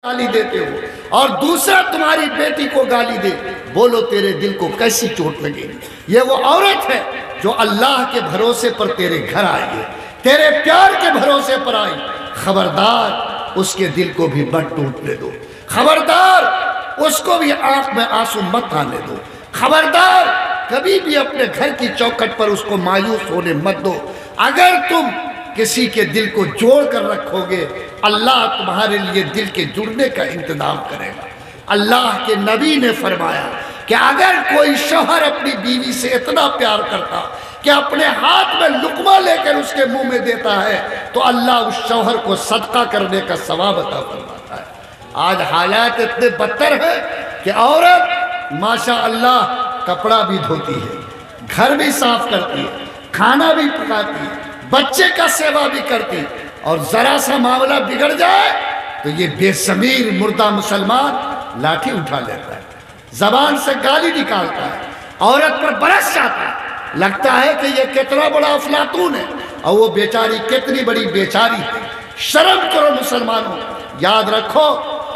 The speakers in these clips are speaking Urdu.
گالی دیتے ہو اور دوسرا تمہاری بیٹی کو گالی دے، بولو تیرے دل کو کیسی چوٹ لگے گی؟ یہ وہ عورت ہے جو اللہ کے بھروسے پر تیرے گھر آئی ہے، تیرے پیار کے بھروسے پر آئی، خبردار اس کے دل کو بھی مت ٹوٹنے دو، خبردار اس کو بھی آنکھ میں آنسو مت آنے دو، خبردار کبھی بھی اپنے گھر کی چوکھٹ پر اس کو مایوس ہونے مت دو۔ اگر تم کسی کے دل کو جوڑ کر رکھو گے، اللہ تمہارے لیے دل کے جڑنے کا انتظام کرے گا۔ اللہ کے نبی نے فرمایا کہ اگر کوئی شوہر اپنی بیوی سے اتنا پیار کرتا کہ اپنے ہاتھ میں لقمہ لے کر اس کے منہ میں دیتا ہے تو اللہ اس شوہر کو صدقہ کرنے کا ثواب عطا فرماتا ہے۔ آج حالات اتنے بدتر ہیں کہ عورت ماشاء اللہ کپڑا بھی دھوتی ہے، گھر بھی صاف کرتی ہے، کھانا بھی پکاتی ہے، بچے کا سیوا بھی کرتی، اور ذرا سا معاملہ بگڑ جائے تو یہ بے ضمیر مردہ مسلمان لاٹھی اٹھا لیتا ہے، زبان سے گالی نکالتا ہے، عورت پر برس جاتا ہے، لگتا ہے کہ یہ کتنا بڑا افلاطون ہے اور وہ بیچاری کتنی بڑی بیچاری ہے۔ شرم کرو مسلمانوں، یاد رکھو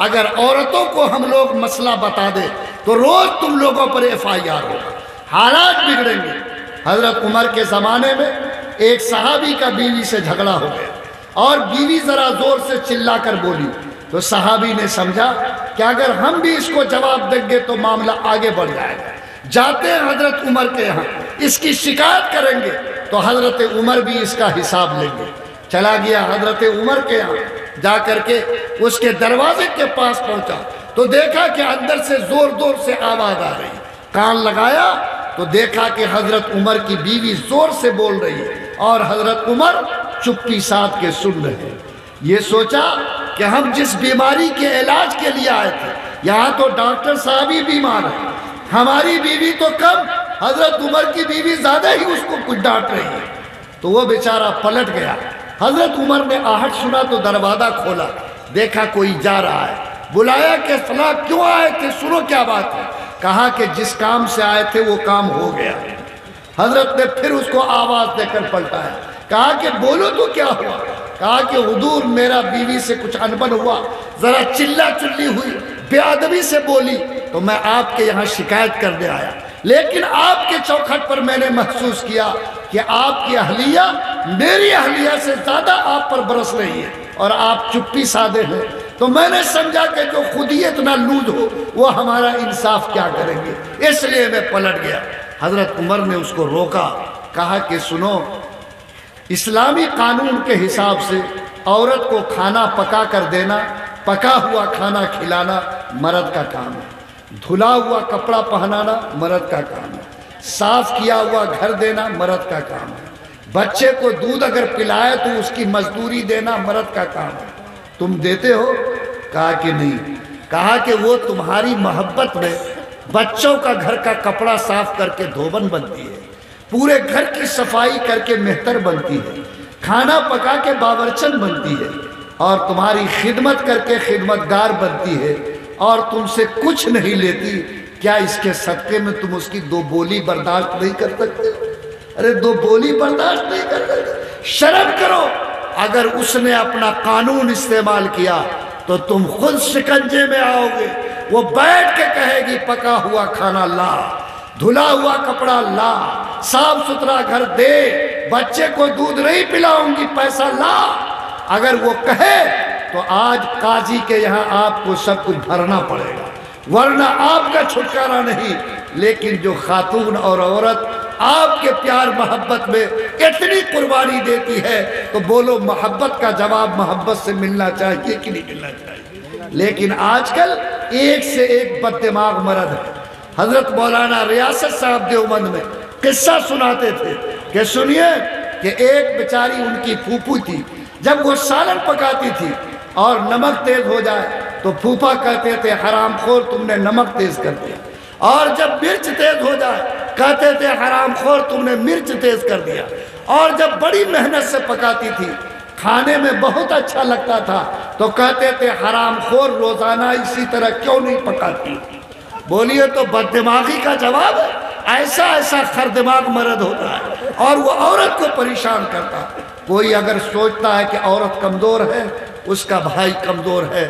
اگر عورتوں کو ہم لوگ مسئلہ بتا دیں تو روز تم لوگوں پر FIR ہوگا، حالات بگڑیں گے۔ حضرت عمر کے زمانے میں ایک صحابی کا بیوی سے جھگڑا ہو گیا اور بیوی ذرا زور سے چلا کر بولی تو صحابی نے سمجھا کہ اگر ہم بھی اس کو جواب دیں گے تو معاملہ آگے بڑھ جائے گا، جاتے ہیں حضرت عمر کے یہاں، اس کی شکایت کریں گے تو حضرت عمر بھی اس کا حساب لیں گے۔ چلا گیا حضرت عمر کے یہاں، جا کر کے اس کے دروازے کے پاس پہنچا تو دیکھا کہ اندر سے زور زور سے آواز آ رہی، کان لگایا تو دیکھا کہ حضرت عمر کی بیوی زور سے بول رہی ہے اور حضرت عمر چپی ساتھ کے سن رہے ہیں۔ یہ سوچا کہ ہم جس بیماری کے علاج کے لیے آئے تھے یہاں تو ڈاکٹر صاحب ہی بیمار ہیں، ہماری بیوی تو کم، حضرت عمر کی بیوی زیادہ ہی اس کو کچھ ڈانٹ رہی ہے۔ تو وہ بیچارہ پلٹ گیا، حضرت عمر نے آہٹ سنا تو دروازہ کھولا، دیکھا کوئی جا رہا ہے، بلایا کہ فلاں کیوں آئے تھے، سنو کیا بات ہے۔ کہا کہ جس کام سے آئے تھے وہ کام ہو گیا۔ حضرت نے پھر اس کو آواز دے کر پلٹایا، کہا کہ بولو تو کیا ہوا؟ کہا کہ حضور میرا بیوی سے کچھ انبن ہوا، ذرا چلا چلی ہوئی، بے ادبی سے بولی تو میں آپ کے یہاں شکایت کرنے آیا، لیکن آپ کے چوکھٹ پر میں نے محسوس کیا کہ آپ کی اہلیہ میری اہلیہ سے زیادہ آپ پر برس رہی ہے اور آپ چپی سادے ہیں، تو میں نے سمجھا کہ جو خود ہی اتنا لوج ہو وہ ہمارا انصاف کیا کریں گے، اس لیے میں پلٹ گیا۔ حضرت عمر نے اس کو روکا، کہا کہ سنو، اسلامی قانون کے حساب سے عورت کو کھانا پکا کر دینا، پکا ہوا کھانا کھلانا مرد کا کام ہے، دھلا ہوا کپڑا پہنانا مرد کا کام ہے، صاف کیا ہوا گھر دینا مرد کا کام ہے، بچے کو دودھ اگر پلائے تو اس کی مزدوری دینا مرد کا کام ہے، تم دیتے ہو؟ کہا کہ نہیں۔ کہا کہ وہ تمہاری محبت میں بچوں کا گھر کا کپڑا صاف کر کے دھوبن بنتی ہے، پورے گھر کی صفائی کر کے مہتر بنتی ہے، کھانا پکا کے باورچن بنتی ہے، اور تمہاری خدمت کر کے خدمتگار بنتی ہے، اور تم سے کچھ نہیں لیتی، کیا اس کے صدقے میں تم اس کی دو بولی برداشت نہیں کر سکتے؟ ارے دو بولی برداشت نہیں کر سکتے؟ شرم کرو۔ اگر اس نے اپنا قانون استعمال کیا تو تم خود شکنجے میں آؤ گے۔ وہ بیٹھ کے کہے گی پکا ہوا کھانا لا، دھلا ہوا کپڑا لا، صاف ستھرا گھر دے، بچے کو دودھ نہیں پلاؤں گی پیسہ لا۔ اگر وہ کہے تو آج قاضی کے یہاں آپ کو سب کچھ بھرنا پڑے گا، ورنہ آپ کا چھٹکارا نہیں۔ لیکن جو خاتون اور عورت آپ کے پیار محبت میں اتنی قربانی دیتی ہے تو بولو محبت کا جواب محبت سے ملنا چاہیے کہ نہیں ملنا چاہیے؟ لیکن آج کل ایک سے ایک بد دماغ مرد ہے۔ حضرت مولانا ریاست صاحب دیوبند میں قصہ سناتے تھے کہ سنیے کہ ایک بیچاری ان کی پھوپھو تھی، جب وہ سالن پکاتی تھی اور نمک تیز ہو جائے تو پھوپھا کہتے تھے حرام خور تم نے نمک تیز کر دیا، اور جب مرچ تیز ہو جائے کہتے تھے حرام خور تم نے مرچ تیز کر دیا، اور جب بڑی محنت سے پکاتی تھی کھانے میں بہت اچھا لگتا تھا تو کہتے تھے حرام خور روزانہ اسی طرح کیوں نہیں پکاتی؟ بولیے تو بد دماغی کا جواب ہے۔ ایسا ایسا خر دماغ مرد ہوتا ہے اور وہ عورت کو پریشان کرتا ہے۔ کوئی اگر سوچتا ہے کہ عورت کمزور ہے، اس کا بھائی کمزور ہے،